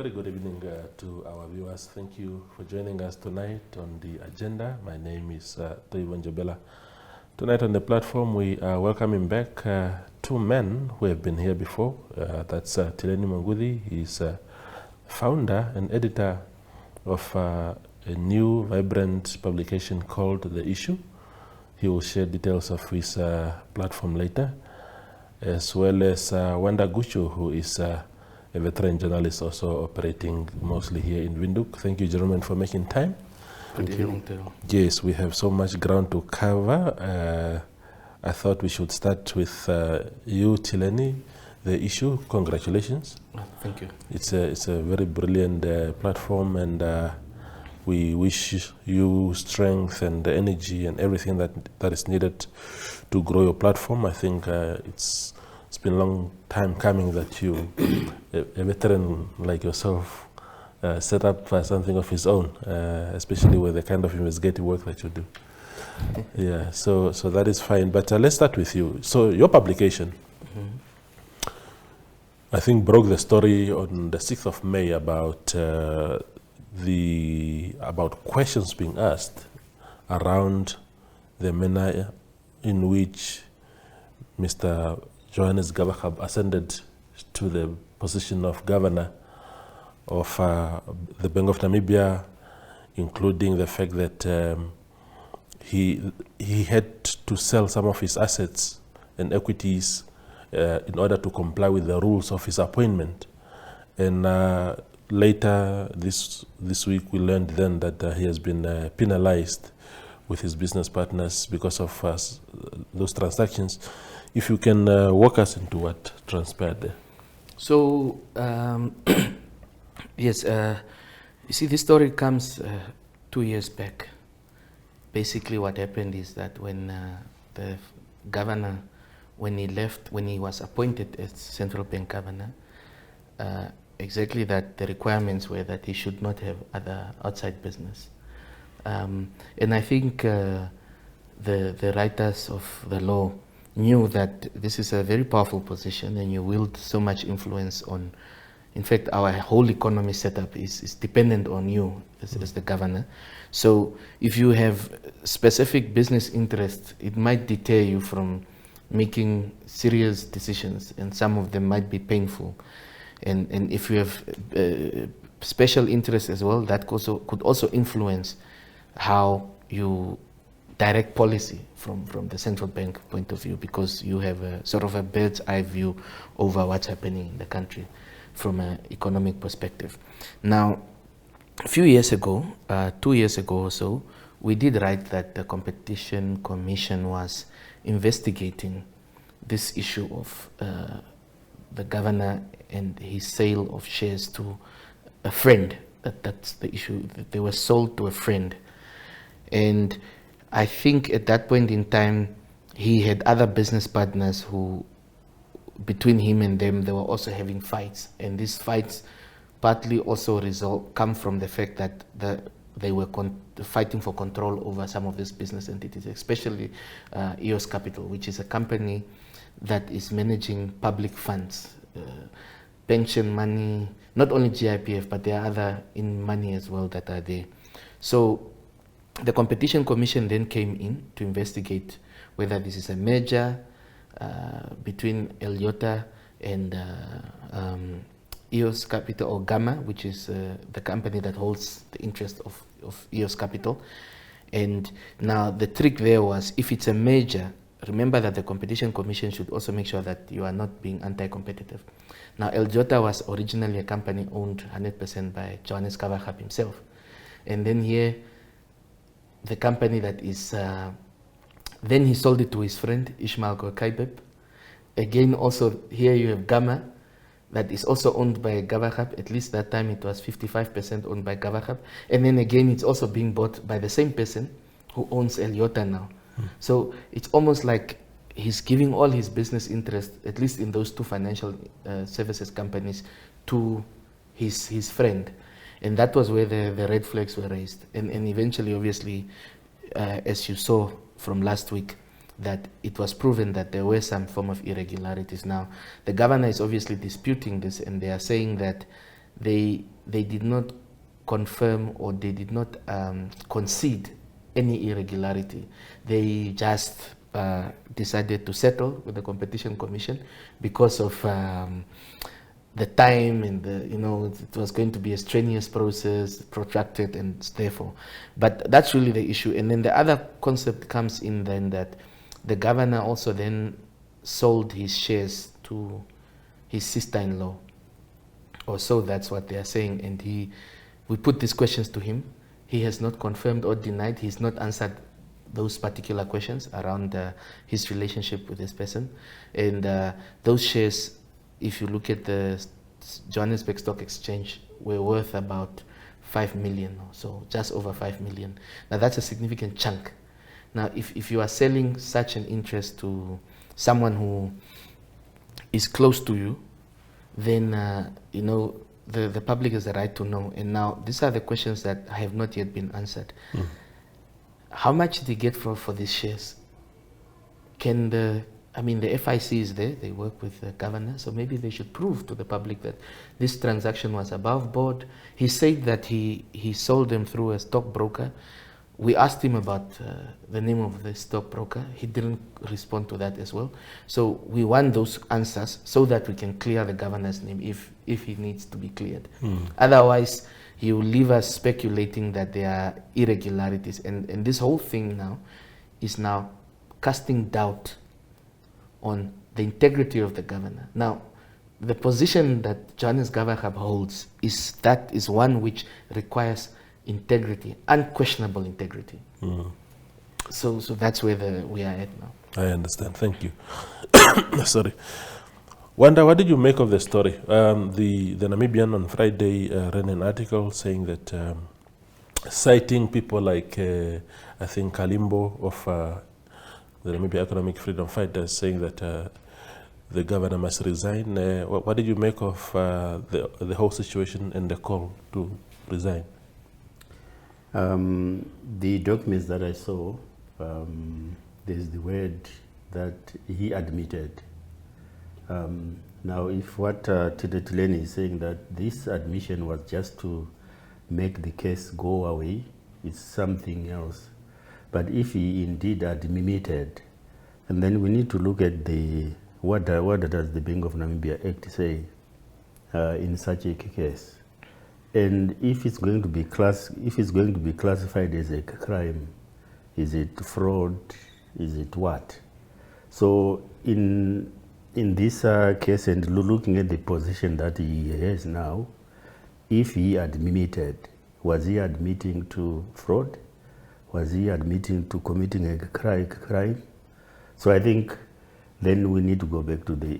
very good evening to our viewers. Thank you for joining us tonight on the agenda. My name is Tileni. Tonight on the platform, we are welcoming back two men who have been here before. That's Tileni Mongudhi. He's founder and editor of a new, vibrant publication called The Issue. He will share details of his platform later, as well as Wonder Guchu, who is a veteran journalist also operating mostly here in Windhoek. Thank you, gentlemen, for making time. Good evening. Yes, we have so much ground to cover. I thought we should start with you, Tileni, The Issue. Congratulations. Thank you. It's a very brilliant platform, and we wish you strength and energy and everything that is needed to grow your platform. I think it's been a long time coming that you, a veteran like yourself, set up something of his own, especially with the kind of investigative work that you do. Yeah, so that is fine. But let's start with you. So your publication, I think, broke the story on the 6th of May about about questions being asked around the manner in which Mr. Johannes Gawaxab ascended to the position of governor of the Bank of Namibia, including the fact that he had to sell some of his assets and equities in order to comply with the rules of his appointment. And later this week we learned then that he has been penalized with his business partners because of those transactions. If you can walk us into what transpired there. So, yes, you see, this story comes 2 years back. Basically what happened is that when the governor, when he was appointed as central bank governor, exactly that the requirements were that he should not have other outside business. And I think the writers of the law knew that this is a very powerful position and you wield so much influence on, in fact, our whole economy setup is dependent on you as the governor. So if you have specific business interests, it might deter you from making serious decisions, and some of them might be painful. And if you have special interests as well, that could also influence how you direct policy from the central bank point of view, because you have a sort of a bird's eye view over what's happening in the country from an economic perspective. Now, a few years ago, 2 years ago or so, we did write that the Competition Commission was investigating this issue of the governor and his sale of shares to a friend. That's the issue, that they were sold to a friend. And I think at that point in time, he had other business partners who, between him and them, they were also having fights. And these fights partly also come from the fact that they were fighting for control over some of these business entities, especially EOS Capital, which is a company that is managing public funds, pension money, not only GIPF, but there are other money as well that are there. So the Competition Commission then came in to investigate whether this is a merger between Eliota and EOS Capital, or Gamma, which is the company that holds the interest of EOS Capital. And now the trick there was, if it's a merger, remember that the Competition Commission should also make sure that you are not being anti-competitive. Now, Eliota was originally a company owned 100% by Johannes Gawaxab himself. And then here, the company that is, then he sold it to his friend, Ishmael Gawaxab. Again, also here you have Gamma, that is also owned by Gawaxab. At least that time it was 55% owned by Gawaxab. And then again, it's also being bought by the same person who owns Eliota now. So it's almost like he's giving all his business interests, at least in those two financial services companies, to his friend. And that was where the red flags were raised. And eventually, obviously, as you saw from last week, that it was proven that there were some form of irregularities. Now, the governor is obviously disputing this, and they are saying that they they did not confirm or they did not concede any irregularity. They just decided to settle with the Competition Commission because of the time and it was going to be a strenuous process, protracted, and therefore. But that's really the issue. And then the other concept comes in then that the governor also then sold his shares to his sister-in-law, or so that's what they are saying. And we put these questions to him. He has not confirmed or denied. He's not answered those particular questions around his relationship with this person. And those shares, if you look at the Johannesburg Stock Exchange, were worth about 5 million or so, just over 5 million. Now that's a significant chunk. Now if you are selling such an interest to someone who is close to you, then the public has the right to know. And now these are the questions that have not yet been answered. How much did they get for these shares? The FIC is there, they work with the governor, so maybe they should prove to the public that this transaction was above board. He said that he sold them through a stockbroker. We asked him about the name of the stockbroker. He didn't respond to that as well. So we want those answers so that we can clear the governor's name if he needs to be cleared. Otherwise, he will leave us speculating that there are irregularities. And this whole thing now is now casting doubt on the integrity of the governor. Now, the position that Johannes Gawaxab holds is one which requires integrity, unquestionable integrity. So that's where we are at now. I understand. Thank you. Sorry. Wanda, what did you make of the story? The Namibian on Friday ran an article saying that, citing people like, I think, Kalimbo of the Namibia Economic Freedom Fighters, saying that the governor must resign. What did you make of the whole situation and the call to resign? The documents that I saw, there's the word that he admitted. Now, if what Tileni is saying, that this admission was just to make the case go away, it's something else. But if he indeed admitted, and then we need to look at what does the Bank of Namibia Act say in such a case. And if it's going to be classified as a crime, is it fraud? Is it what? So in this case, and looking at the position that he has now, if he admitted, was he admitting to fraud? Was he admitting to committing a crime? So I think then we need to go back to the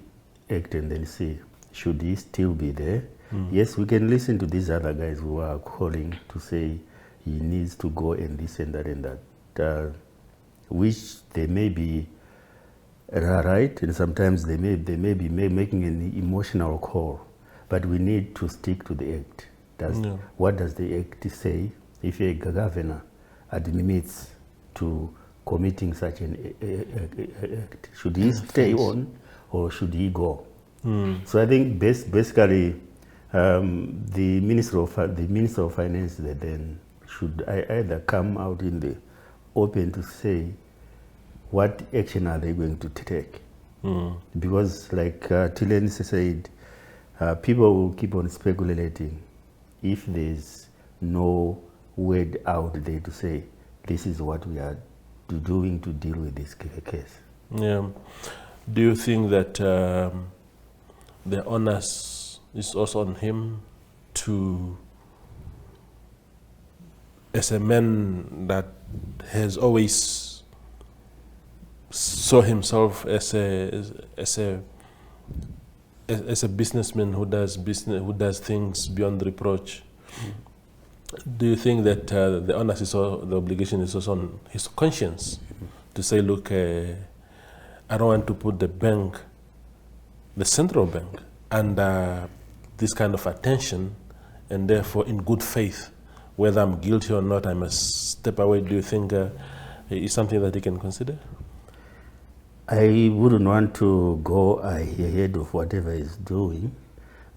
act and then see, should he still be there? Yes, we can listen to these other guys who are calling to say he needs to go and this and that and that, which they may be right, and sometimes they may be making an emotional call, but we need to stick to the act. What does the act say? If a governor admits to committing such an act, should he stay on or should he go? So I think basically the Minister of Finance then should either come out in the open to say what action are they going to take. Because like Tileni said, people will keep on speculating if there's no word out there to say this is what we are doing to deal with this case. Yeah. Do you think that the onus is also on him to, as a man that has always saw himself as a businessman who does things beyond reproach? Do you think that the onus is also, the obligation is also on his conscience to say, look, I don't want to put the bank, the central bank, under this kind of attention, and therefore in good faith, whether I'm guilty or not, I must step away? Do you think is something that he can consider? I wouldn't want to go ahead of whatever he's doing,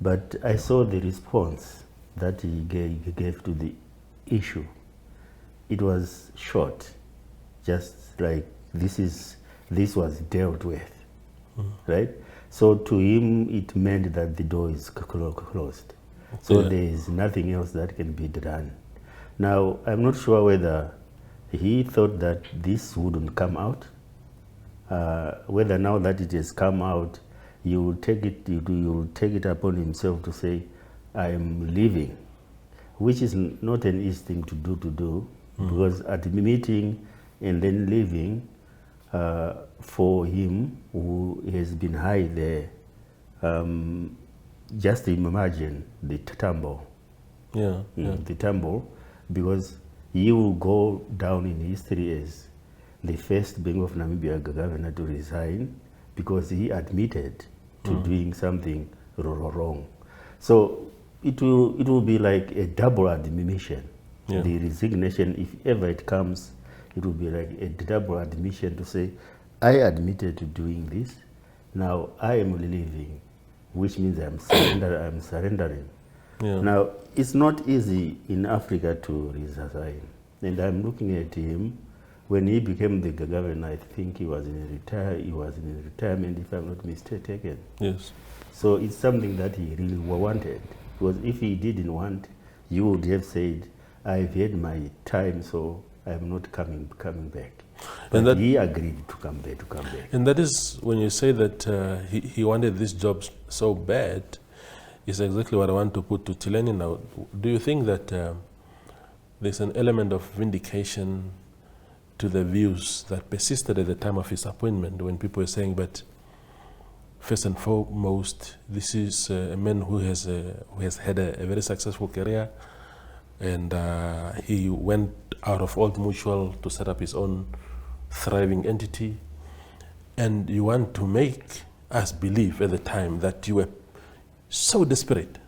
but I saw the response that he gave to the issue, it was short, just like this was dealt with, right? So to him, it meant that the door is closed. So Yeah. there is nothing else that can be done. Now, I'm not sure whether he thought that this wouldn't come out, whether now that it has come out, you will take it upon himself to say, I am leaving, which is not an easy thing to do, because at the meeting and then leaving, for him who has been high there, just imagine the tumble. Yeah. The tumble, because he will go down in history as the first Bank of Namibia governor to resign because he admitted to doing something wrong. So it will be like a double admission. Yeah. The resignation, if ever it comes, it will be like a double admission to say, I admitted to doing this, now I am leaving, which means I'm surrendering. Yeah. Now, it's not easy in Africa to resign. And I'm looking at him, when he became the governor, I think he was in retirement, if I'm not mistaken. Yes. So it's something that he really wanted. Because if he didn't want, you would have said, I've had my time, so I'm not coming back. But And that, he agreed to come back. and that is when you say that he wanted this job so bad, is exactly what I want to put to Tileni now. Do you think that there's an element of vindication to the views that persisted at the time of his appointment, when people were saying, but first and foremost, this is a man who has had a very successful career, and he went out of Old Mutual to set up his own thriving entity, and you want to make us believe at the time that you were so desperate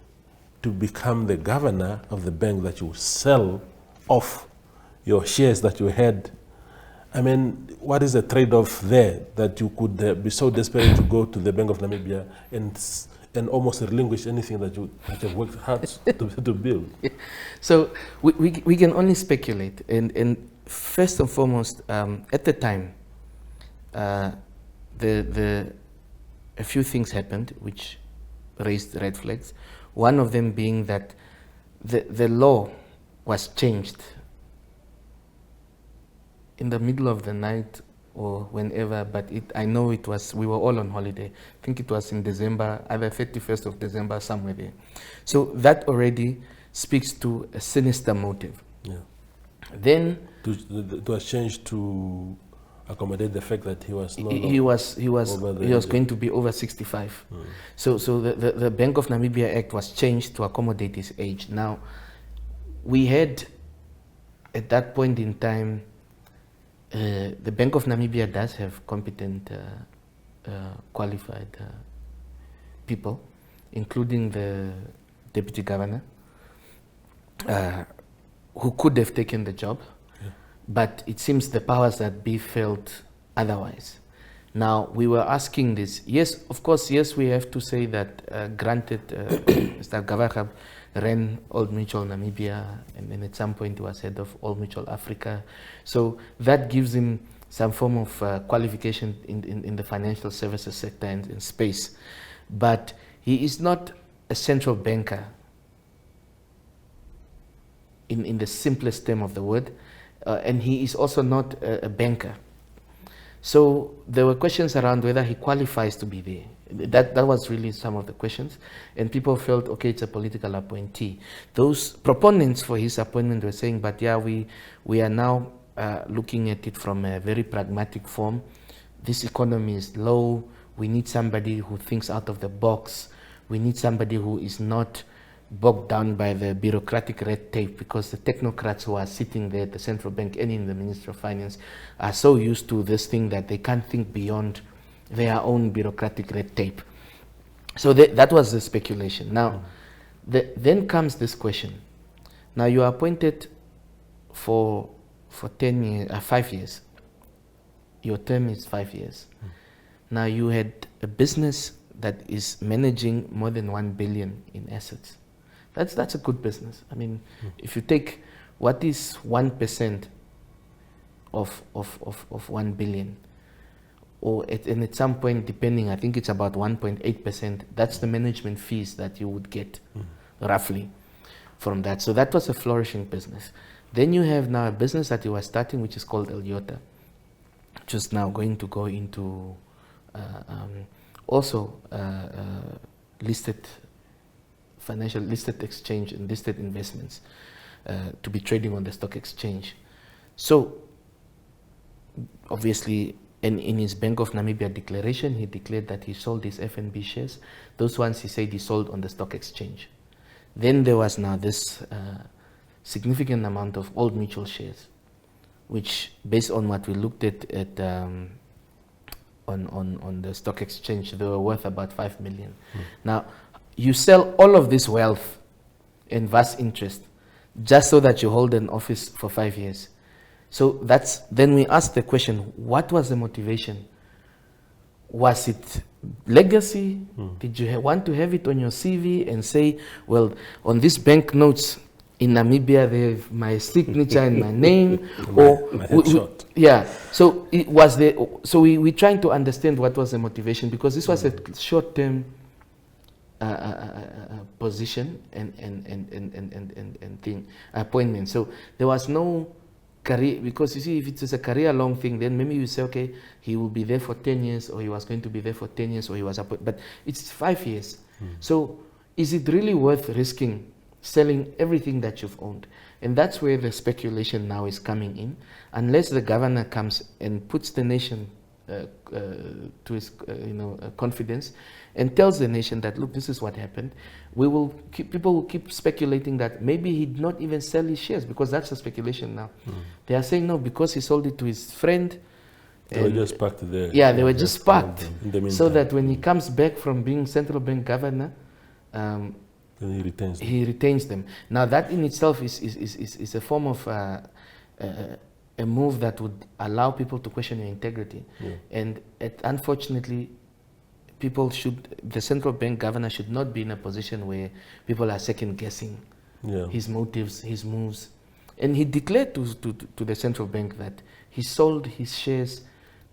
to become the governor of the bank that you sell off your shares that you had. I mean, what is the trade-off there, that you could be so desperate to go to the Bank of Namibia and almost relinquish anything that you have worked hard to build? So we can only speculate. And first and foremost, at the time, a few things happened which raised red flags. One of them being that the law was changed in the middle of the night or whenever, but I know we were all on holiday. I think it was in December, either 31st of December, somewhere there. So that already speaks to a sinister motive. Yeah. Then it was changed to accommodate the fact that he was no he was age. going to be over 65. So the Bank of Namibia Act was changed to accommodate his age. Now, we had at that point in time, the Bank of Namibia does have competent, qualified people, including the deputy governor, who could have taken the job, but it seems the powers that be felt otherwise. Now, we were asking this. Yes, of course, yes, we have to say that, granted, Mr. Gawaxab ran Old Mutual Namibia, and then at some point he was head of Old Mutual Africa. So that gives him some form of qualification in the financial services sector and in space. But he is not a central banker in the simplest term of the word, and he is also not a banker. So there were questions around whether he qualifies to be there. That was really some of the questions, and people felt, okay, it's a political appointee. Those proponents for his appointment were saying, but yeah, we are now looking at it from a very pragmatic form. This economy is low. We need somebody who thinks out of the box. We need somebody who is not bogged down by the bureaucratic red tape, because the technocrats who are sitting there at the central bank and in the Ministry of Finance are so used to this thing that they can't think beyond their own bureaucratic red tape. So that was the speculation. Now, then comes this question. Now, you are appointed for 10 years, 5 years. Your term is 5 years. Now, you had a business that is managing more than 1 billion in assets. That's a good business. I mean, if you take what is 1% of 1 billion, and at some point, depending, I think it's about 1.8%, that's the management fees that you would get, roughly, from that. So that was a flourishing business. Then you have now a business that you are starting, which is called othe, which is now going to go into listed exchange and listed investments to be trading on the stock exchange. So obviously, in his Bank of Namibia declaration, he declared that he sold his FNB shares. Those ones he said he sold on the stock exchange. Then there was now this significant amount of Old Mutual shares, which, based on what we looked at on the stock exchange, they were worth about 5 million. Now, you sell all of this wealth and vast interest just so that you hold an office for 5 years. So then we ask the question, what was the motivation? Was it legacy? Did you want to have it on your CV and say, well, on these banknotes in Namibia, they have my signature and my name? So it was so we're trying to understand what was the motivation, because this was a short-term position and appointment. So there was no career, because you see, if it is a career-long thing, then maybe you say, okay, he will be there for 10 years, or he was going to be there for 10 years, or he was appointed. But it's 5 years. So is it really worth risking selling everything that you've owned? And that's where the speculation now is coming in. Unless the governor comes and puts the nation to his confidence and tells the nation that, look, this is what happened, people will keep speculating that maybe he did not even sell his shares, because that's the speculation now. They are saying no, because he sold it to his friend. They were just parked there. Yeah, they were just parked, in the meantime, so that when he comes back from being central bank governor, then he retains them. Now that in itself is a form of a move that would allow people to question your integrity. And unfortunately, the central bank governor should not be in a position where people are second guessing his motives, his moves. And he declared to the central bank that he sold his shares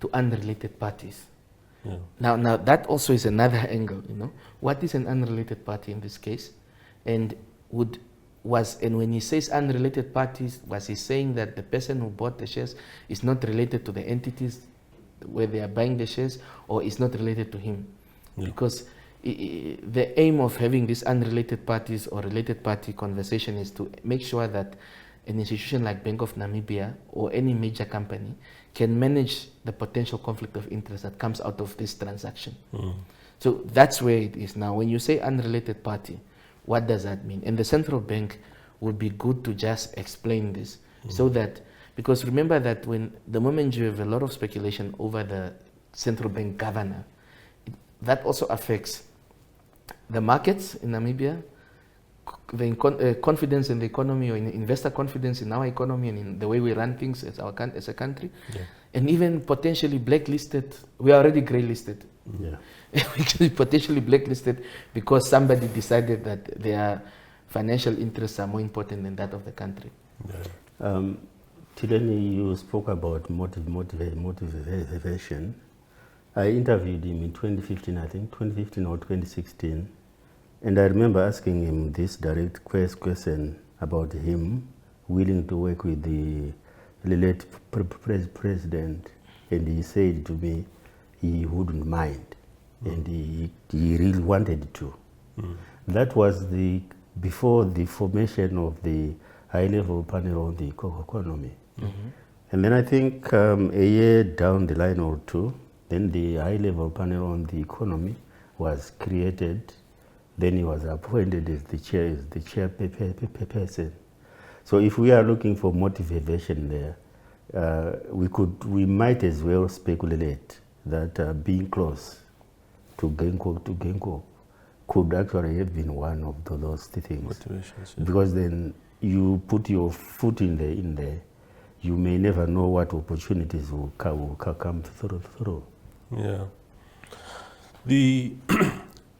to unrelated parties. Now that also is another angle. What is an unrelated party in this case? And when he says unrelated parties, was he saying that the person who bought the shares is not related to the entities where they are buying the shares, or is not related to him? Because the aim of having this unrelated parties or related party conversation is to make sure that an institution like Bank of Namibia or any major company can manage the potential conflict of interest that comes out of this transaction. So that's where it is now. When you say unrelated party, what does that mean? And the central bank would be good to just explain this, so that, because remember that the moment you have a lot of speculation over the central bank governor, that also affects the markets in Namibia, the confidence in the economy, or in investor confidence in our economy and in the way we run things as a country, and even potentially blacklisted. We are already grey listed. We can be potentially blacklisted because somebody decided that their financial interests are more important than that of the country. Tileni, you spoke about motivation. I interviewed him in 2015, I think 2015 or 2016, and I remember asking him this direct question about him willing to work with the late president, and he said to me he wouldn't mind, and he really wanted to. That was before the formation of the high-level panel on the economy. And then I think a year down the line or two, then the high-level panel on the economy was created. Then he was appointed as the chairperson. So if we are looking for motivation there, we might as well speculate that being close to Genko could actually have been one of those things. Because then you put your foot in there, you may never know what opportunities will come through. The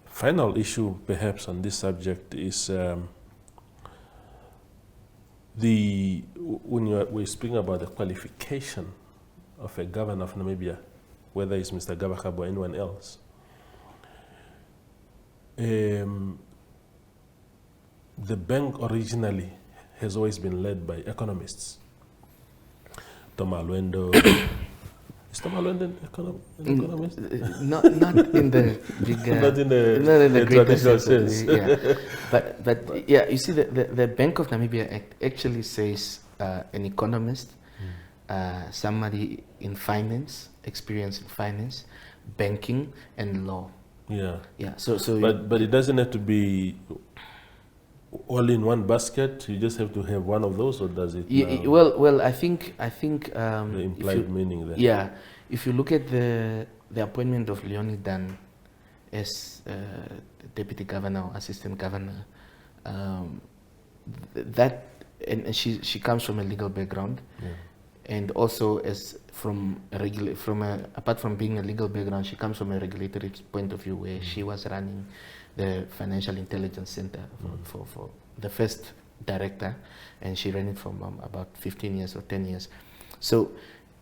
final issue perhaps on this subject is when we're speaking about the qualification of a governor of Namibia, whether it's Mr. Gawaxab or anyone else, the bank originally has always been led by economists. Toma Alwendo. Is Toma Alwendo an economist? Not in the bigger, Not in the greater traditional sense. sense. Yeah. But yeah, you see, the Bank of Namibia actually says an economist, somebody in finance, experience in finance, banking, and law. Yeah. Yeah. So But it doesn't have to be all in one basket. You just have to have one of those, or does it? Well, I think The implied meaning there. Yeah, if you look at the appointment of Leonie Dan as deputy governor or assistant governor, that and she comes from a legal background, and also as apart from being a legal background, she comes from a regulatory point of view where she was running the Financial Intelligence Center for the first director, and she ran it from about 15 years or 10 years. So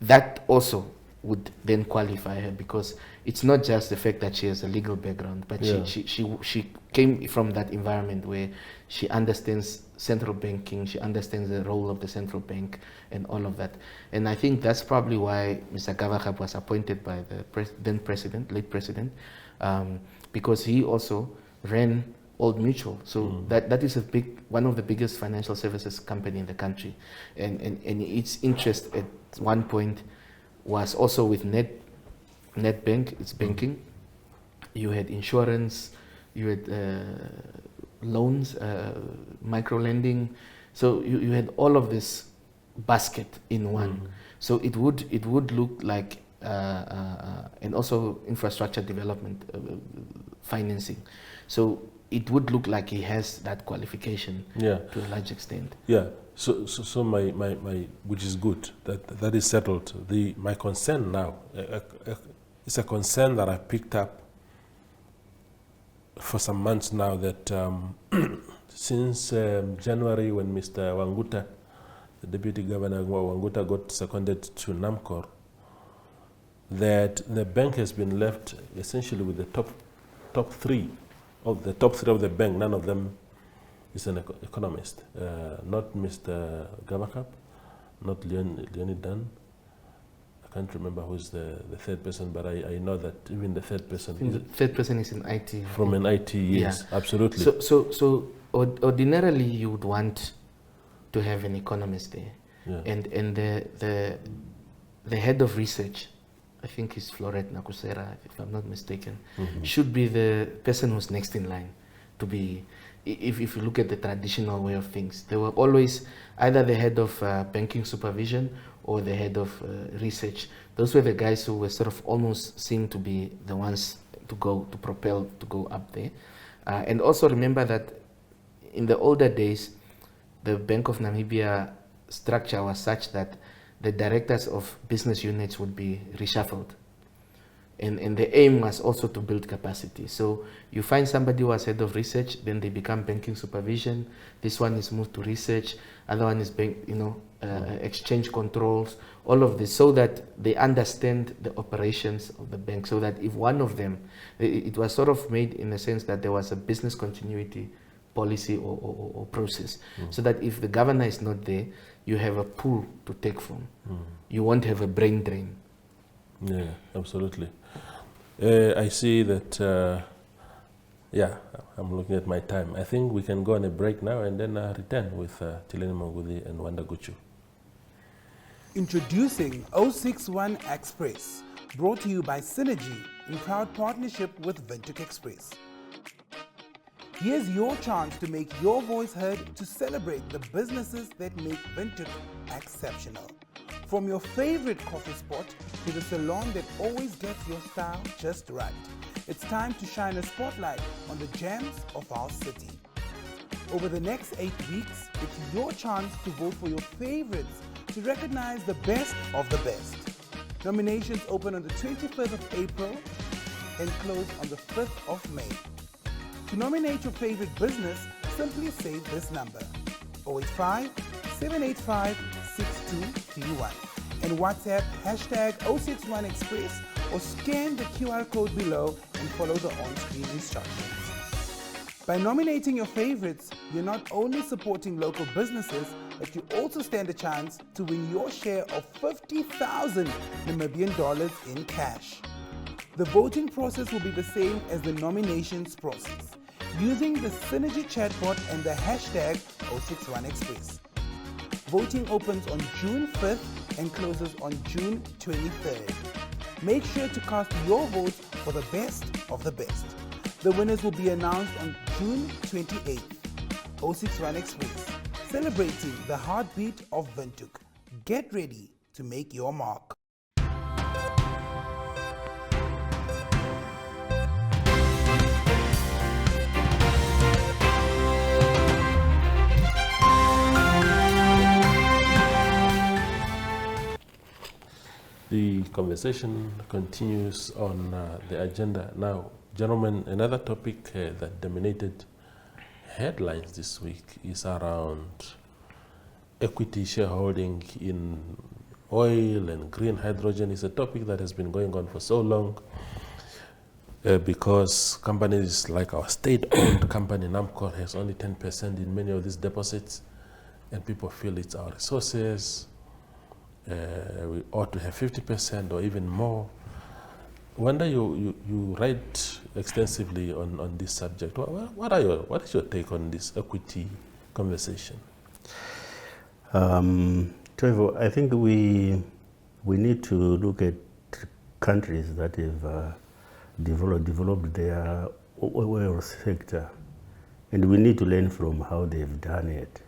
that also would then qualify her, because it's not just the fact that she has a legal background, but she came from that environment where she understands central banking, she understands the role of the central bank and all of that. And I think that's probably why Mr. Gawaxab was appointed by the then president, late president, because he also ran Old Mutual. So that is one of the biggest financial services company in the country. And its interest at one point was also with Nedbank, it's banking. You had insurance, you had loans, micro lending. So you had all of this basket in one. So it would look like, and also infrastructure development financing. So it would look like he has that qualification to a large extent. Yeah. So my which is good that is settled. My concern now, it's a concern that I picked up for some months now, that since January, when Mr. Wanguta, the deputy governor Wanguta, got seconded to NAMCOR, that the bank has been left essentially with the top three of the bank. None of them is an economist. Not Mr. Gawaxab, not Leonie Dan. I can't remember who's the third person, but I know that even the third person. The third person is in IT. From an IT, yes, absolutely. So ordinarily you would want to have an economist there, and the head of research, I think is Floret Nakusera, if I'm not mistaken, should be the person who's next in line to be. If you look at the traditional way of things, they were always either the head of banking supervision or the head of research. Those were the guys who were sort of almost seen to be the ones to go up there. And also remember that in the older days, the Bank of Namibia structure was such that the directors of business units would be reshuffled. And the aim was also to build capacity. So you find somebody who was head of research, then they become banking supervision. This one is moved to research. Other one is exchange controls. All of this, so that they understand the operations of the bank. So that if one of them, it was sort of made in a sense that there was a business continuity policy or process. So that if the governor is not there, you have a pool to take from. You won't have a brain drain. Yeah, absolutely. I see that, I'm looking at my time. I think we can go on a break now and then return with Tileni Mongudhi and Wonder Guchu. Introducing 061 Express, brought to you by Synergy in proud partnership with Windhoek Express. Here's your chance to make your voice heard, to celebrate the businesses that make Windhoek exceptional. From your favorite coffee spot to the salon that always gets your style just right, it's time to shine a spotlight on the gems of our city. Over the next 8 weeks, it's your chance to vote for your favorites, to recognize the best of the best. Nominations open on the 25th of April and close on the 5th of May. To nominate your favorite business, simply save this number: 085 785-6231 and WhatsApp hashtag 061Express or scan the QR code below and follow the on-screen instructions. By nominating your favorites, you're not only supporting local businesses, but you also stand a chance to win your share of 50,000 Namibian dollars in cash. The voting process will be the same as the nominations process, using the Synergy chatbot and the hashtag 061Express. Voting opens on June 5th and closes on June 23rd. Make sure to cast your votes for the best of the best. The winners will be announced on June 28th. 061Express, celebrating the heartbeat of Windhoek. Get ready to make your mark. The conversation continues on the agenda now. Gentlemen, another topic that dominated headlines this week is around equity shareholding in oil and green hydrogen. It's a topic that has been going on for so long because companies like our state-owned company, NAMCO, has only 10% in many of these deposits, and people feel it's our resources. We ought to have 50% or even more. Wonder, you write extensively on this subject. What is your take on this equity conversation? Trevor, I think we need to look at countries that have developed their oil sector, and we need to learn from how they've done it.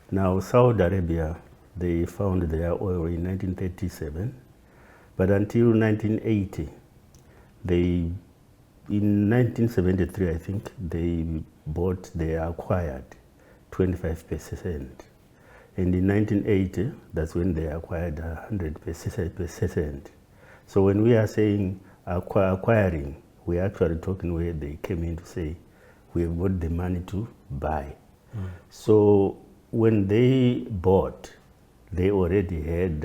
Now, Saudi Arabia, they found their oil in 1937, but until 1980, in 1973, I think, they acquired 25%. And in 1980, that's when they acquired 100%. So when we are saying acquiring, we're actually talking where they came in to say, we have got the money to buy. So when they bought, they already had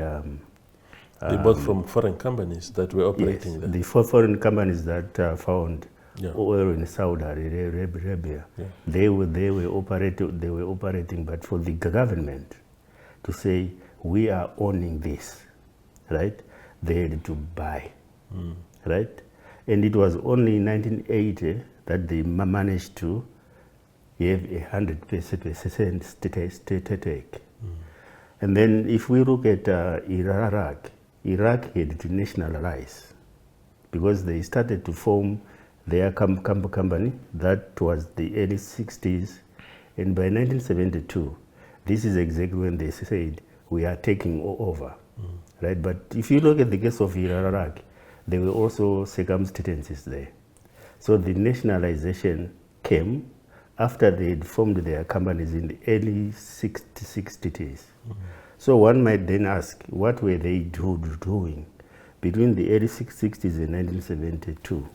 they bought from foreign companies that were operating there. The foreign companies that found oil in Saudi Arabia. Yeah. They were operating, but for the government to say we are owning this, right? They had to buy, right? And it was only in 1980 that they managed to have 100% stake. And then if we look at Iraq had to nationalize because they started to form their company. That was the early 60s. And by 1972, this is exactly when they said, we are taking over, right? But if you look at the case of Iraq, there were also circumstances there. So the nationalization came after they had formed their companies in the early 60s. So one might then ask, what were they doing between the early 60s and 1972?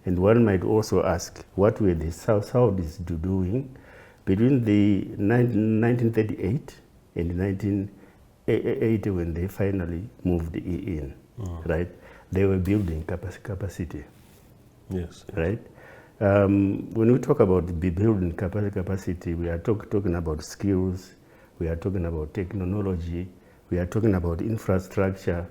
And one might also ask, what were the Saudis doing between the 1938 and 1980 when they finally moved in, right? They were building capacity. Yes. Right? When we talk about building capacity, we are talking about skills, we are talking about technology, we are talking about infrastructure,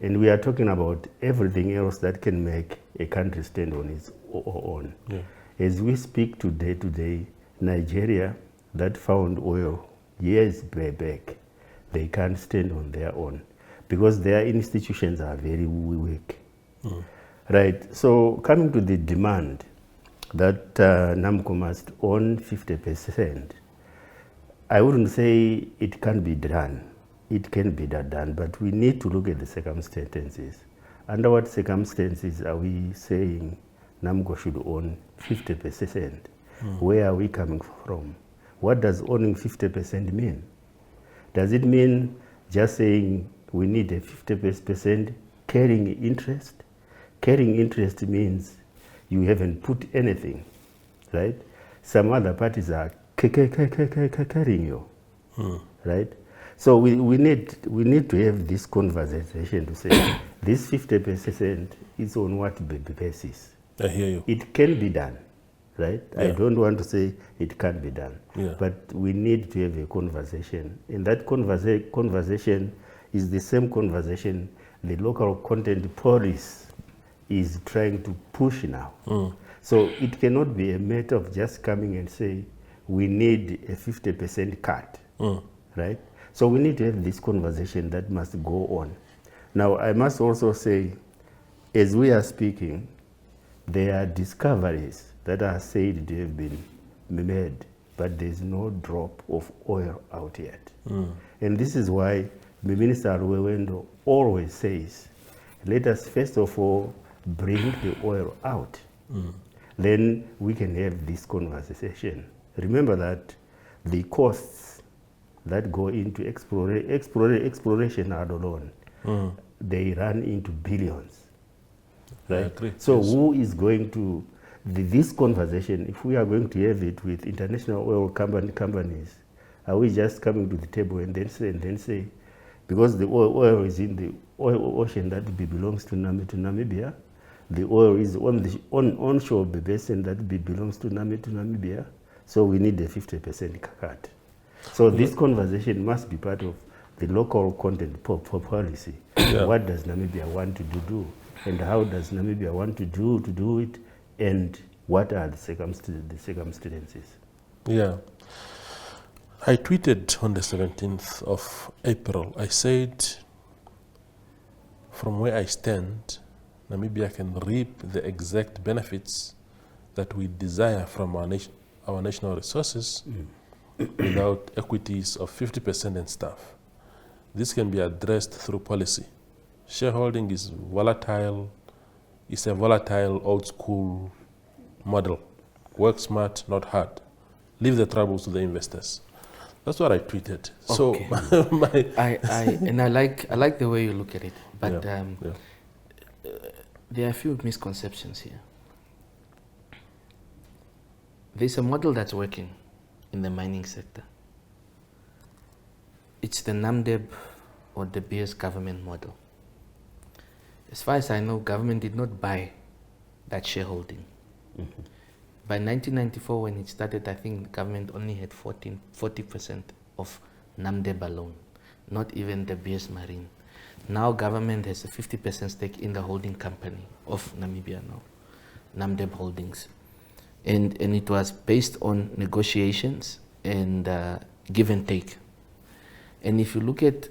and we are talking about everything else that can make a country stand on its own. Yeah. As we speak today, Nigeria, that found oil years back, they can't stand on their own because their institutions are very weak. Right? So coming to the demand that NAMCO must own 50%, I wouldn't say it can be done. It can be done, but we need to look at the circumstances. Under what circumstances are we saying NAMCO should own 50%? Where are we coming from? What does owning 50% mean? Does it mean just saying we need a 50% carrying interest? Carrying interest means you haven't put anything, right? Some other parties are carrying you, right? So we need to have this conversation to say this 50% is on what basis. I hear you. It can be done, right? Yeah. I don't want to say it can't be done, Yeah. but we need to have a conversation. And that conversation is the same conversation the local content police is trying to push now. So it cannot be a matter of just coming and say, we need a 50% cut, right? So we need to have this conversation that must go on. Now, I must also say, as we are speaking, there are discoveries that are said to have been made, but there's no drop of oil out yet. And this is why the Minister Wewendo always says, let us first of all bring the oil out. Then we can have this conversation. Remember that the costs that go into exploration alone, they run into billions. Right? I agree. So Yes. who is going to, this conversation, if we are going to have it with international oil companies, are we just coming to the table and then say, because the oil is in the ocean that belongs to Namibia, the oil is on the onshore basin that belongs to Namibia, so we need a 50% cut. So this conversation must be part of the local content policy. Yeah. What does Namibia want to do, and how does Namibia want to do it, and what are the circumstances? Yeah. I tweeted on the 17th of April. I said, from where I stand, Namibia can reap the exact benefits that we desire from our national resources without equities of 50% and stuff. This can be addressed through policy. Shareholding is volatile. It's a volatile, old school model. Work smart, not hard. Leave the troubles to the investors. That's what I tweeted. Okay. So I like the way you look at it, but Yeah. there are a few misconceptions here. There's a model that's working in the mining sector. It's the NAMDEB or the BS government model. As far as I know, government did not buy that shareholding. By 1994, when it started, I think the government only had 40% of NAMDEB alone, not even the BS Marine. Now government has a 50% stake in the holding company of Namibia now, NAMDEB Holdings. And it was based on negotiations and give and take. And if you look at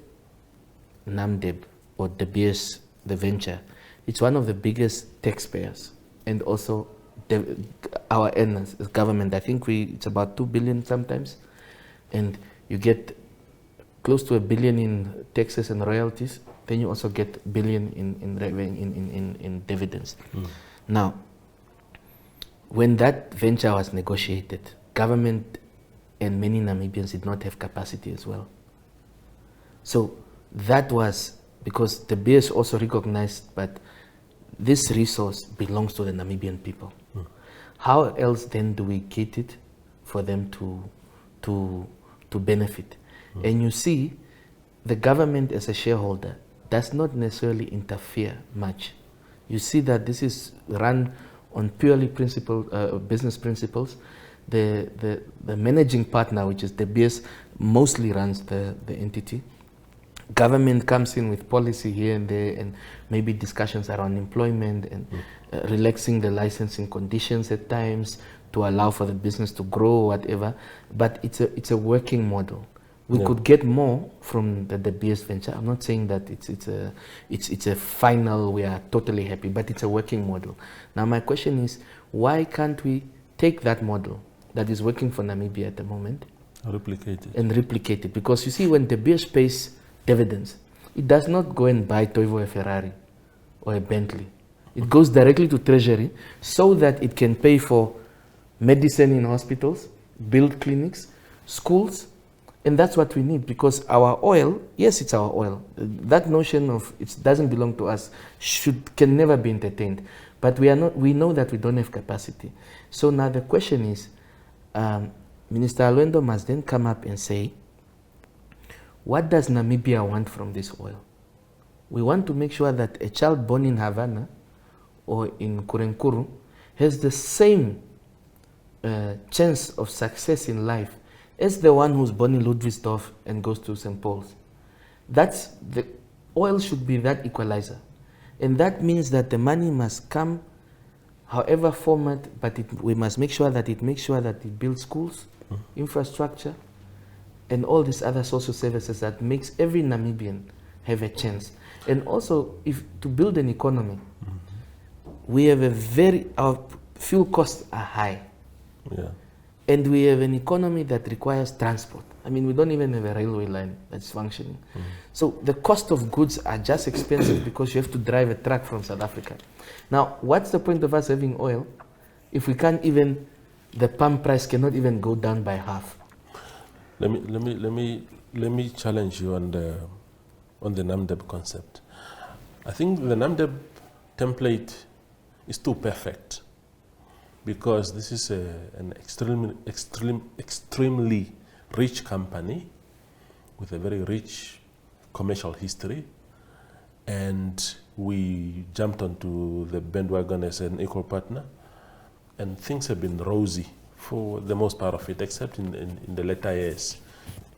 NAMDEB or the BS, the venture, it's one of the biggest taxpayers and also our earners as government. I think it's about 2 billion sometimes, and you get close to $1 billion in taxes and royalties. Then you also get $1 billion in dividends. Now, when that venture was negotiated, government and many Namibians did not have capacity as well. So that was because the BS also recognized that this resource belongs to the Namibian people. How else then do we get it for them to benefit? And you see, the government as a shareholder does not necessarily interfere much. You see that this is run on purely business principles. The managing partner, which is the BS, mostly runs the entity. Government comes in with policy here and there, and maybe discussions around employment and relaxing the licensing conditions at times to allow for the business to grow or whatever. But it's a working model. We could get more from the BS venture. I'm not saying that it's a final, we are totally happy, but it's a working model. Now my question is, why can't we take that model that is working for Namibia at the moment and replicate it? Because you see, when the BS pays dividends, it does not go and buy Toivo a Ferrari or a Bentley. It goes directly to Treasury so that it can pay for medicine in hospitals, build clinics, schools, and that's what we need, because our oil, yes, it's our oil. That notion of it doesn't belong to us can never be entertained. But we know that we don't have capacity. So now the question is, Minister Alwendo must then come up and say, what does Namibia want from this oil? We want to make sure that a child born in Havana or in Kurenkuru has the same chance of success in life as the one who's born in Ludwigsdorf and goes to St. Paul's. That's the oil should be that equalizer. And that means that the money must come however format, but we must make sure that it builds schools, infrastructure, and all these other social services that makes every Namibian have a chance. And also, if to build an economy, we have our fuel costs are high. Yeah. And we have an economy that requires transport. I mean, we don't even have a railway line that's functioning. So the cost of goods are just expensive because you have to drive a truck from South Africa. Now, what's the point of us having oil if we can't even, the pump price cannot even go down by half? Let me challenge you on the NAMDEB concept. I think the NAMDEB template is too perfect, because this is an extremely rich company with a very rich commercial history, and we jumped onto the bandwagon as an equal partner, and things have been rosy for the most part of it, except in the later years,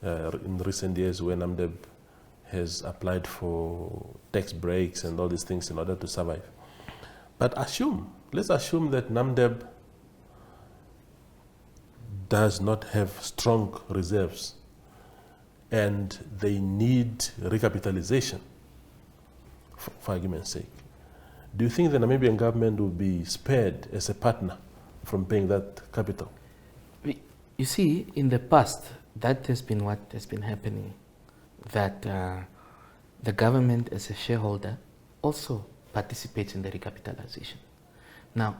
in recent years, when NAMDEB has applied for tax breaks and all these things in order to survive. But let's assume that NAMDEB does not have strong reserves and they need recapitalization, for argument's sake. Do you think the Namibian government will be spared as a partner from paying that capital? You see, in the past, that has been what has been happening, that the government as a shareholder also participates in the recapitalization. Now,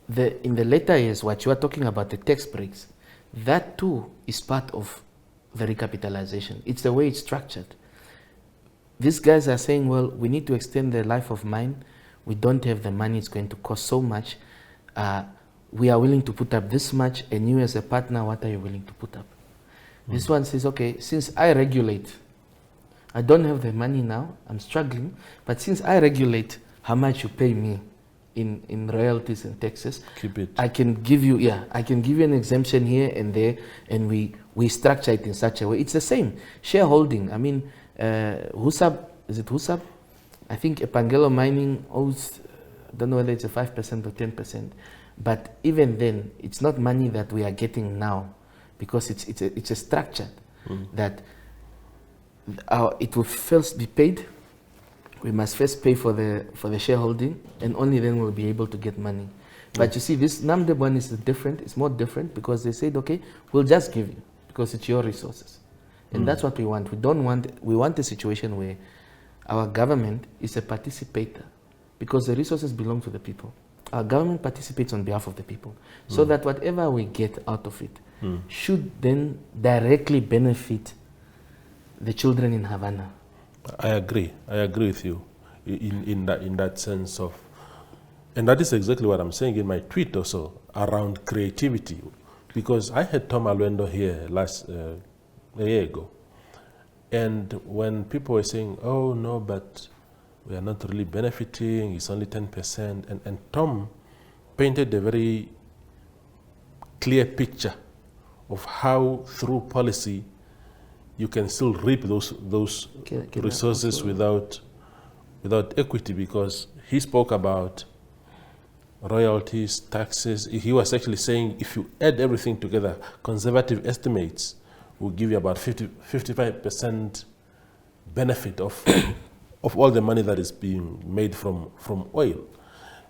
in the later years, what you are talking about, the tax breaks, that too is part of the recapitalization. It's the way it's structured. These guys are saying, well, we need to extend the life of mine. We don't have the money, it's going to cost so much. We are willing to put up this much, and you as a partner, what are you willing to put up? This one says, okay, since I regulate, I don't have the money now, I'm struggling, but since I regulate how much you pay me in royalties and taxes, keep it. I can give you an exemption here and there, and we structure it in such a way. It's the same shareholding. I mean, Husab, is it Husab? I think Epangelo Mining owes, I don't know whether it's a 5% or 10%, but even then, it's not money that we are getting now, because it's a structure that it will first be paid. We must first pay for the shareholding, and only then we'll be able to get money. But you see, this NAMDEB one is different. It's more different because they said, okay, we'll just give you because it's your resources, and that's what we want. We want a situation where our government is a participator, because the resources belong to the people. Our government participates on behalf of the people, so that whatever we get out of it should then directly benefit the children in Havana. I agree with you in that sense of, and that is exactly what I'm saying in my tweet also around creativity, because I had Tom Alwendo here a year ago, and when people were saying, oh no, but we are not really benefiting, it's only 10%, and Tom painted a very clear picture of how through policy you can still reap those resources without equity, because he spoke about royalties, taxes. He was actually saying if you add everything together, conservative estimates will give you about 55% benefit of all the money that is being made from oil,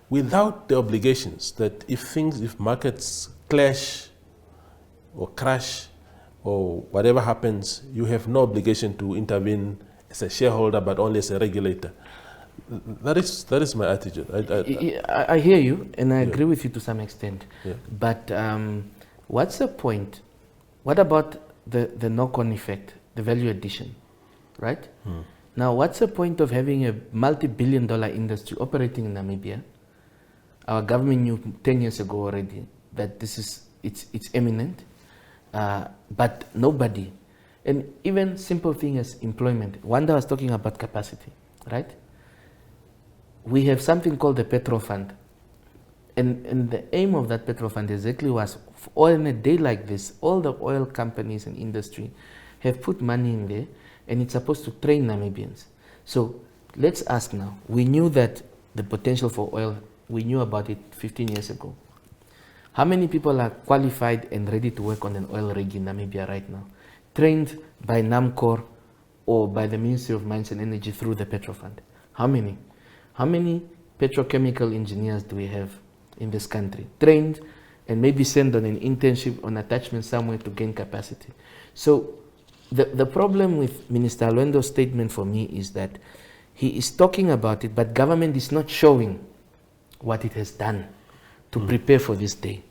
without the obligations that if markets clash or crash or whatever happens, you have no obligation to intervene as a shareholder, but only as a regulator. That is my attitude. I hear you, and I agree with you to some extent. Yeah. But what's the point? What about the knock-on effect, the value addition, right? Now, what's the point of having a multi-billion-dollar industry operating in Namibia? Our government knew 10 years ago already that it's imminent, but nobody. And even simple thing as employment. Wanda was talking about capacity, right? We have something called the petrol fund. And the aim of that petrol fund exactly was, on a day like this, all the oil companies and industry have put money in there, and it's supposed to train Namibians. So let's ask now. We knew that the potential for oil, we knew about it 15 years ago. How many people are qualified and ready to work on an oil rig in Namibia right now? Trained by NAMCOR or by the Ministry of Mines and Energy through the petrol fund? How many? How many petrochemical engineers do we have in this country? Trained and maybe sent on an internship on attachment somewhere to gain capacity. So the problem with Minister Alwendo's statement for me is that he is talking about it, but government is not showing what it has done to prepare for this day.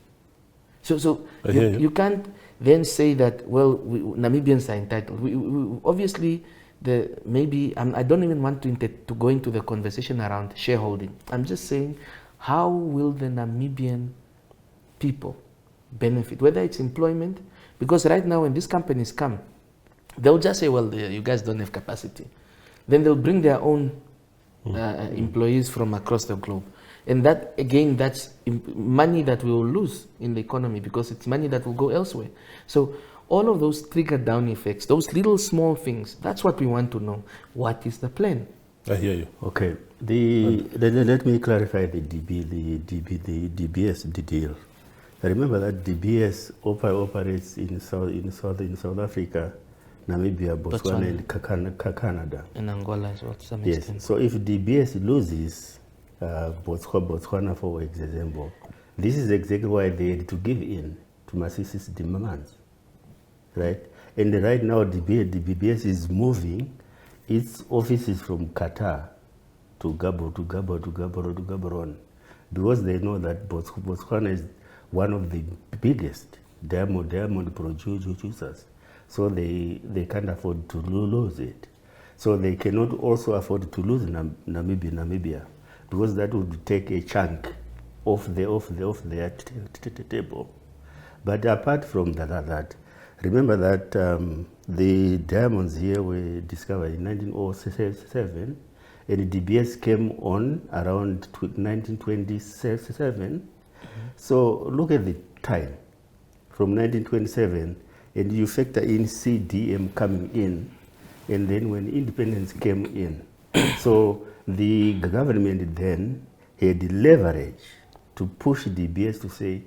So you can't then say that, well, Namibians are entitled. We obviously, I don't even want to go into the conversation around shareholding. I'm just saying, how will the Namibian people benefit, whether it's employment? Because right now when these companies come, they'll just say, well, you guys don't have capacity. Then they'll bring their own employees from across the globe. And that, again, that's money that we will lose in the economy because it's money that will go elsewhere. So all of those trickle-down effects, those little small things, that's what we want to know. What is the plan? I hear you. Okay. Let me clarify the DBS deal. I remember that DBS operates in South Africa, Namibia, Botswana, and Canada. And Angola as well, to some yes. extent. So if DBS loses Botswana, for example, this is exactly why they had to give in to NaCC's demands, right? And right now, DBS is moving its offices from Qatar to Gaborone, because they know that Botswana is one of the biggest diamond producers, so they can't afford to lose it. So they cannot also afford to lose Namibia, because that would take a chunk off their table. But apart from that, remember that the diamonds here were discovered in 1907, and DBS came on around 1927. So look at the time from 1927, and you factor in CDM coming in, and then when independence came in, so the government then had leverage to push DBS to say,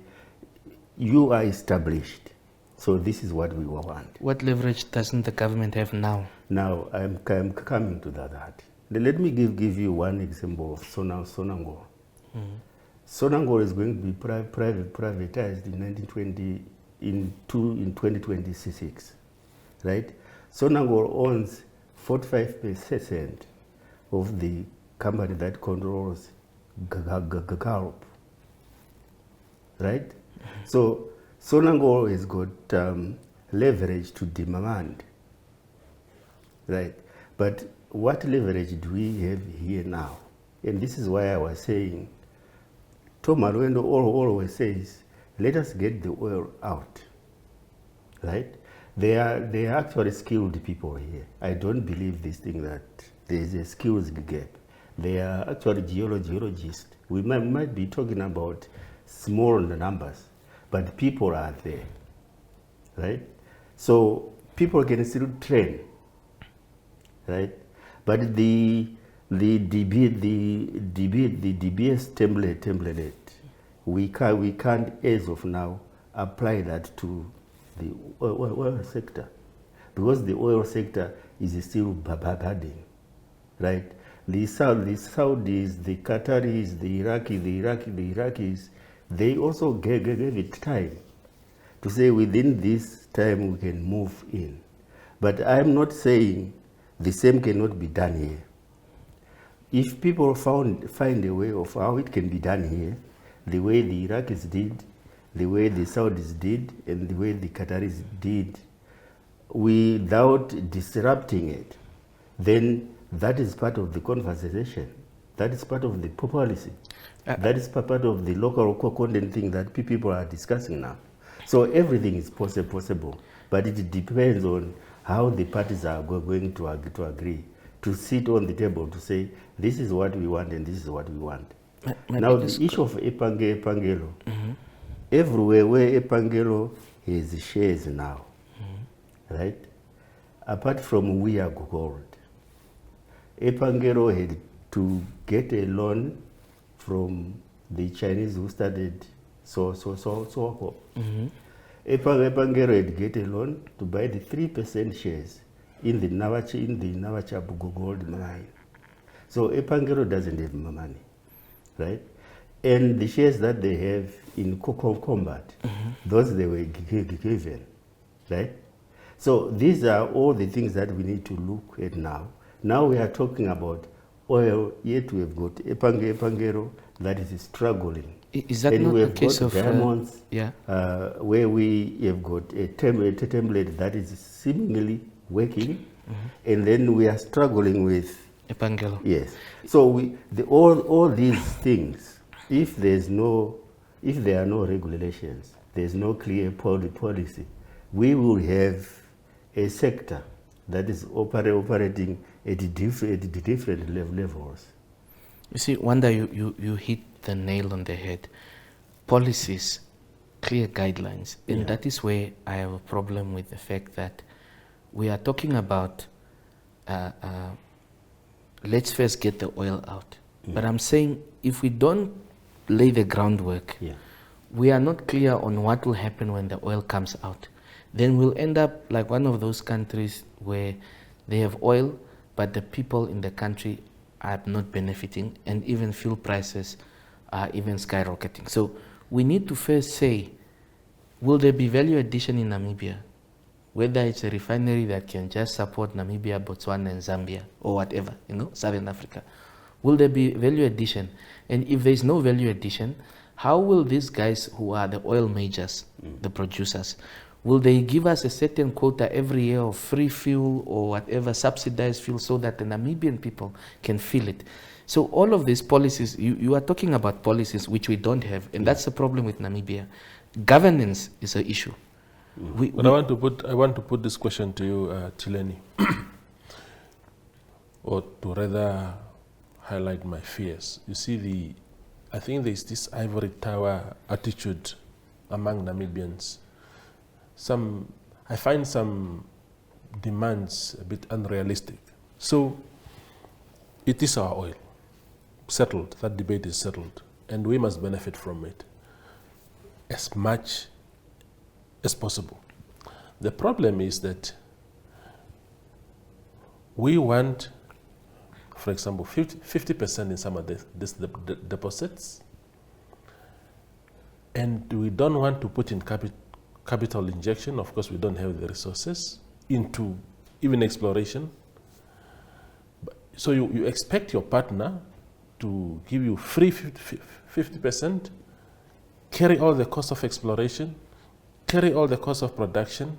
you are established, so this is what we want. What leverage doesn't the government have now? Now, I'm coming to that. Let me give you one example of Sonangol. Sonangol is going to be privatized in 2026, right? Sonangol owns 45% of the company that controls Gawaxab, right? So Sonangol has got leverage to demand, right? But what leverage do we have here now? And this is why I was saying, Tom Alwendo always says, let us get the oil out, right? They are actually skilled people here. I don't believe this thing that there is a skills gap. They are actually geologists. We might be talking about small numbers, but people are there, right? So people can still train, right? But the DBS template, we can't as of now apply that to the oil sector, because the oil sector is still budding, right? The Saudis, the Qataris, the Iraqis, they also gave it time to say within this time we can move in. But I'm not saying the same cannot be done here. If people find a way of how it can be done here, the way the Iraqis did, the way the Saudis did, and the way the Qataris did, without disrupting it, then that is part of the conversation. That is part of the policy. That is part of the local content thing that people are discussing now. So everything is possible, but it depends on how the parties are going to agree, to sit on the table to say, this is what we want and this is what we want. Now, the issue of Epangelo, everywhere where Epangelo has shares now, right? Apart from We Are Gold, Epangelo had to get a loan from the Chinese who started Epangelo had get a loan to buy the 3% shares in the Gawaxab gold mine. So Epangelo doesn't have money, right? And the shares that they have in Combat, those they were given, right? So these are all the things that we need to look at now. Now we are talking about oil, yet we have got Epangelo that is struggling. Is that and not we the have case got of diamonds, yeah? Where we have got a template that is seemingly working, and then we are struggling with Epangelo. Yes. So all these things, if there are no regulations, there's no clear policy, we will have a sector that is operating at different levels. You see, Wanda, you hit the nail on the head. Policies, clear guidelines, and that is where I have a problem with the fact that we are talking about let's first get the oil out. But I'm saying if we don't lay the groundwork, we are not clear on what will happen when the oil comes out. Then we'll end up like one of those countries where they have oil, but the people in the country are not benefiting, and even fuel prices are even skyrocketing. So we need to first say, will there be value addition in Namibia? Whether it's a refinery that can just support Namibia, Botswana, and Zambia, or whatever, Southern Africa. Will there be value addition? And if there's no value addition, how will these guys who are the oil majors, the producers, will they give us a certain quota every year of free fuel or whatever, subsidized fuel, so that the Namibian people can feel it? So all of these policies, you are talking about policies which we don't have, and that's the problem with Namibia. Governance is an issue. But I want to put this question to you, Tileni, or to rather highlight my fears. You see, I think there's this ivory tower attitude among Namibians. I find some demands a bit unrealistic. So it is our oil, settled. That debate is settled, and we must benefit from it as much as possible. The problem is that we want, for example, 50% in some of these deposits, and we don't want to put in capital injection. Of course, we don't have the resources into even exploration. So you expect your partner to give you free 50%, carry all the cost of exploration, carry all the cost of production,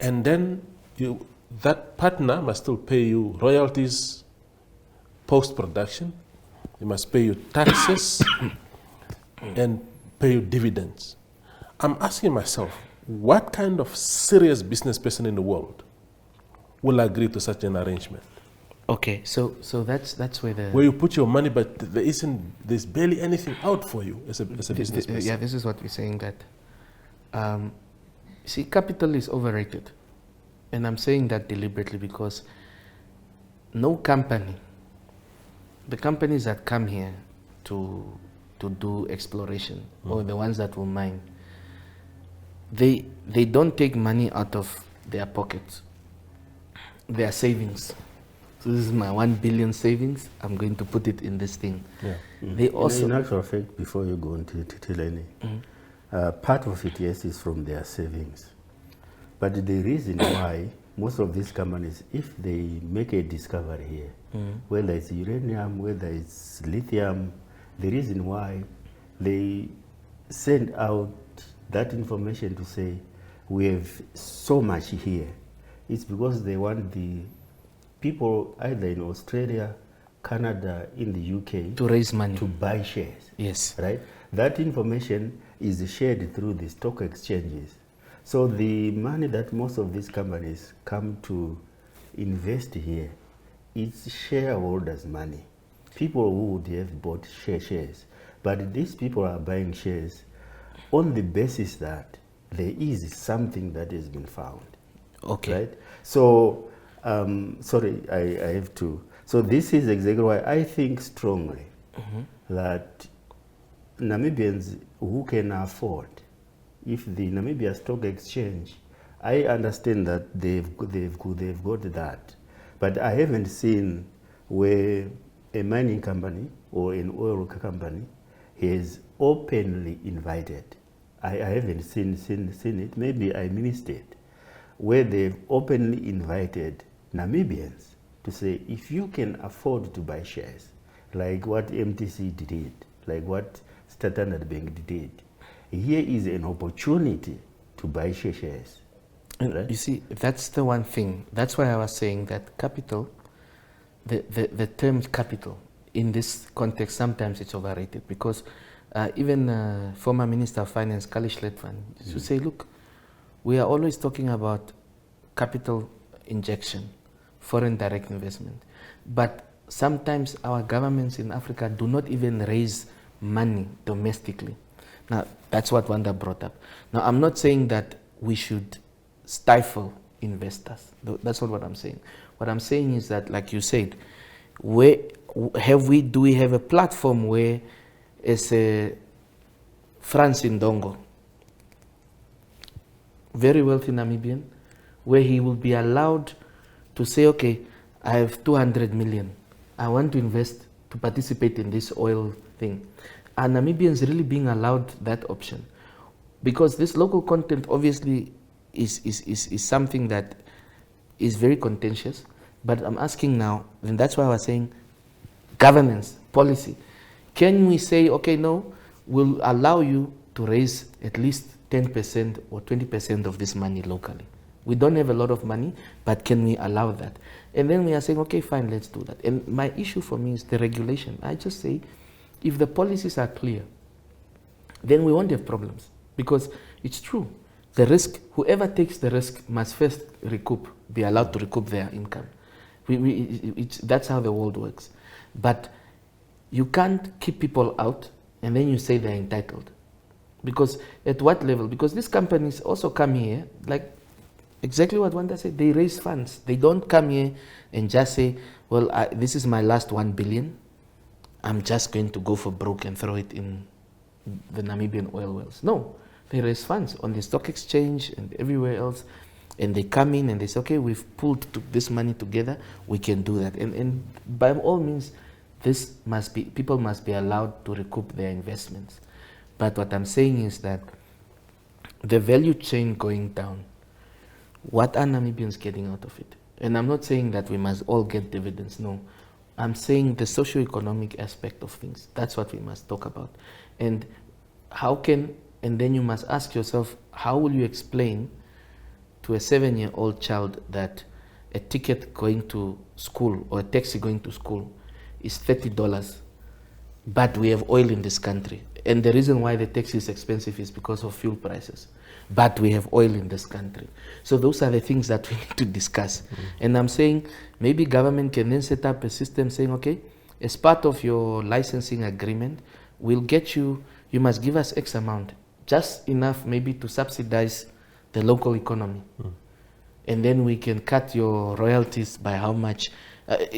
and then that partner must still pay you royalties post-production. He must pay you taxes and pay you dividends. I'm asking myself, what kind of serious business person in the world will agree to such an arrangement? Okay, so that's where you put your money, but there's barely anything out for you as a business person. Yeah, this is what we're saying, that see, capital is overrated, and I'm saying that deliberately because no company, the companies that come here to do exploration, or the ones that will mine, they don't take money out of their pockets, their savings. So this is my 1 billion savings. I'm going to put it in this thing. Yeah. They also, in actual fact, before you go into Tileni, part of it, yes, is from their savings. But the reason why most of these companies, if they make a discovery here, whether it's uranium, whether it's lithium, the reason why they send out that information to say, we have so much here, it's because they want the people either in Australia, Canada, in the UK to raise money, to buy shares. Yes. Right? That information is shared through the stock exchanges. So the money that most of these companies come to invest here, it's shareholders' money. People who would have bought shares. But these people are buying shares on the basis that there is something that has been found. Okay. Right? So, sorry, I have to. So this is exactly why I think strongly that Namibians who can afford, if the Namibia Stock Exchange, I understand that they've got that, but I haven't seen where a mining company or an oil company is openly invited. I haven't seen it. Maybe I missed it, where they've openly invited Namibians to say, if you can afford to buy shares, like what MTC did, like what Standard Bank did, here is an opportunity to buy shares. Right? You see, that's the one thing. That's why I was saying that capital, the term capital in this context, sometimes it's overrated, because even former Minister of Finance, Kalish Letvan, used to say, look, we are always talking about capital injection, foreign direct investment. But sometimes our governments in Africa do not even raise money domestically. Now, that's what Wanda brought up. Now, I'm not saying that we should stifle investors. That's not what I'm saying. What I'm saying is that, like you said, do we have a platform where, as a Franz Ndongo, very wealthy Namibian, where he will be allowed to say, okay, I have 200 million. I want to invest to participate in this oil thing. Are Namibians really being allowed that option? Because this local content obviously is something that is very contentious. But I'm asking now, and that's why I was saying governance, policy. Can we say, okay, no, we'll allow you to raise at least 10% or 20% of this money locally? We don't have a lot of money, but can we allow that? And then we are saying, okay, fine, let's do that. And my issue for me is the regulation. I just say, if the policies are clear, then we won't have problems. Because it's true, the risk, whoever takes the risk must first be allowed to recoup their income. That's how the world works. But you can't keep people out and then you say they're entitled. Because at what level? Because these companies also come here, like exactly what Wanda said, they raise funds. They don't come here and just say, well, this is my last 1 billion. I'm just going to go for broke and throw it in the Namibian oil wells. No, they raise funds on the stock exchange and everywhere else. And they come in and they say, okay, we've pulled this money together, we can do that. And by all means, people must be allowed to recoup their investments. But what I'm saying is that the value chain going down, what are Namibians getting out of it? And I'm not saying that we must all get dividends, no. I'm saying the socio-economic aspect of things. That's what we must talk about. And and then you must ask yourself, how will you explain to a 7-year-old child that a ticket going to school or a taxi going to school is $30, but we have oil in this country. And the reason why the taxi is expensive is because of fuel prices. But we have oil in this country. So those are the things that we need to discuss. And I'm saying maybe government can then set up a system saying, okay, as part of your licensing agreement, we'll get you must give us X amount, just enough maybe to subsidize the local economy. And then we can cut your royalties by how much.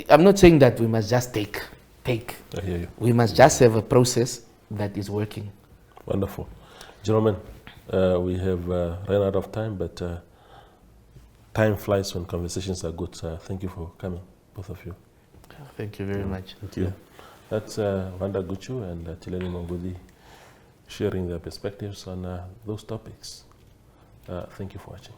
I'm not saying that we must just take. I hear you. We must just have a process that is working. Wonderful. Gentlemen, we have run out of time, but time flies when conversations are good. Thank you for coming, both of you. Thank you very much. Thank you. Yeah. That's Wonder Guchu and Tileni Mongudhi sharing their perspectives on those topics. Thank you for watching.